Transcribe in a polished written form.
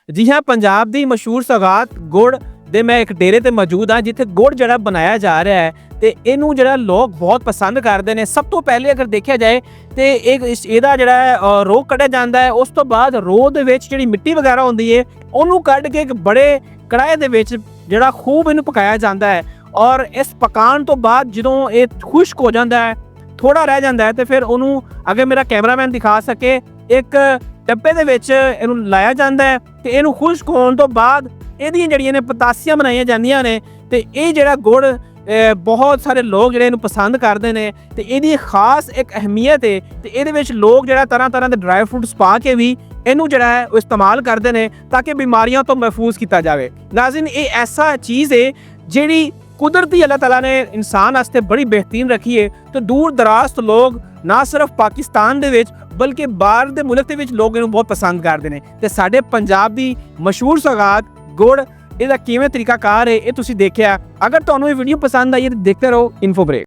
जी हाँ, पंजाब दी मशहूर सौगात गुड़ ਦੇ ਮੈਂ ਇੱਕ ਡੇਰੇ ਤੇ ਮੌਜੂਦ ਹਾਂ ਜਿੱਥੇ ਗੁੜ ਜਿਹੜਾ ਬਣਾਇਆ ਜਾ ਰਿਹਾ ਹੈ ਤੇ ਇਹਨੂੰ ਜਿਹੜਾ ਲੋਕ ਬਹੁਤ ਪਸੰਦ ਕਰਦੇ ਨੇ। ਸਭ ਤੋਂ ਪਹਿਲੇ ਅਗਰ ਦੇਖਿਆ ਜਾਏ ਤੇ ਇਹਦਾ ਜਿਹੜਾ ਹੈ ਰੋਹ ਕੱਢਿਆ ਜਾਂਦਾ ਹੈ। ਉਸ ਤੋਂ ਬਾਅਦ ਰੋਹ ਦੇ ਵਿੱਚ ਜਿਹੜੀ ਮਿੱਟੀ ਵਗੈਰਾ ਹੁੰਦੀ ਹੈ ਉਹਨੂੰ ਕੱਢ ਕੇ ਇੱਕ ਬੜੇ ਕੜਾਹੇ ਦੇ ਵਿੱਚ ਜਿਹੜਾ ਖੂਬ ਇਹਨੂੰ ਪਕਾਇਆ ਜਾਂਦਾ ਹੈ। ਔਰ ਇਸ ਪਕਾਉਣ ਤੋਂ ਬਾਅਦ ਜਦੋਂ ਇਹ ਖੁਸ਼ਕ ਹੋ ਜਾਂਦਾ ਹੈ, ਥੋੜਾ ਰਹਿ ਜਾਂਦਾ ਹੈ, ਤੇ ਫਿਰ ਉਹਨੂੰ ਅਗਰ ਮੇਰਾ ਕੈਮਰਾਮੈਨ ਦਿਖਾ ਸਕੇ ਇੱਕ ਡੱਬੇ ਦੇ ਵਿੱਚ ਇਹਨੂੰ ਲਾਇਆ ਜਾਂਦਾ ਹੈ ਤੇ ਇਹਨੂੰ ਖੁਸ਼ਕ ਹੋਣ ਤੋਂ ਬਾਅਦ ਇਹਦੀਆਂ ਜਿਹੜੀਆਂ ਨੇ ਪਤਾਸੀਆਂ ਬਣਾਈਆਂ ਜਾਂਦੀਆਂ ਨੇ। ਤੇ ਇਹ ਜਿਹੜਾ ਗੁੜ ਬਹੁਤ ਸਾਰੇ ਲੋਕ ਜਿਹੜੇ ਇਹਨੂੰ ਪਸੰਦ ਕਰਦੇ ਨੇ ਤੇ ਇਹਦੀ ਖਾਸ ਇੱਕ ਅਹਿਮੀਅਤ ਹੈ। ਤੇ ਇਹਦੇ ਵਿੱਚ ਲੋਕ ਜਿਹੜਾ ਤਰ੍ਹਾਂ ਤਰ੍ਹਾਂ ਦੇ ਡਰਾਈ ਫਰੂਟਸ ਪਾ ਕੇ ਵੀ ਇਹਨੂੰ ਜਿਹੜਾ ਹੈ ਉਹ ਇਸਤੇਮਾਲ ਕਰਦੇ ਨੇ ਤਾਂ ਕਿ ਬਿਮਾਰੀਆਂ ਤੋਂ ਮਹਿਫੂਜ਼ ਕੀਤਾ ਜਾਵੇ। ਨਾਜ਼ਰੀਨ, ਇਹ ਐਸਾ ਚੀਜ਼ ਹੈ ਜਿਹੜੀ ਕੁਦਰਤੀ ਅੱਲਾਹ ਤਾਲਾ ਨੇ ਇਨਸਾਨ ਵਾਸਤੇ ਬੜੀ ਬਿਹਤਰੀਨ ਰੱਖੀ ਹੈ। ਤੇ ਦੂਰ ਦਰਾਜ਼ ਤੋਂ ਲੋਕ ਨਾ ਸਿਰਫ ਪਾਕਿਸਤਾਨ ਦੇ ਵਿੱਚ ਬਲਕਿ ਬਾਹਰ ਦੇ ਮੁਲਕ ਦੇ ਵਿੱਚ ਲੋਕ ਇਹਨੂੰ ਬਹੁਤ ਪਸੰਦ ਕਰਦੇ ਨੇ। ਤੇ ਸਾਡੇ ਪੰਜਾਬ ਦੀ ਮਸ਼ਹੂਰ ਸੌਗਾਤ ਗੁੜ, ਇਹਦਾ ਕਿਵੇਂ ਤਰੀਕਾਕਾਰ ਹੈ ਇਹ ਤੁਸੀਂ ਦੇਖਿਆ। ਅਗਰ ਤੁਹਾਨੂੰ ਇਹ ਵੀਡੀਓ ਪਸੰਦ ਆਈ ਹੈ ਤਾਂ ਦੇਖਦੇ ਰਹੋ ਇਨਫੋ ਬ੍ਰੇਕ।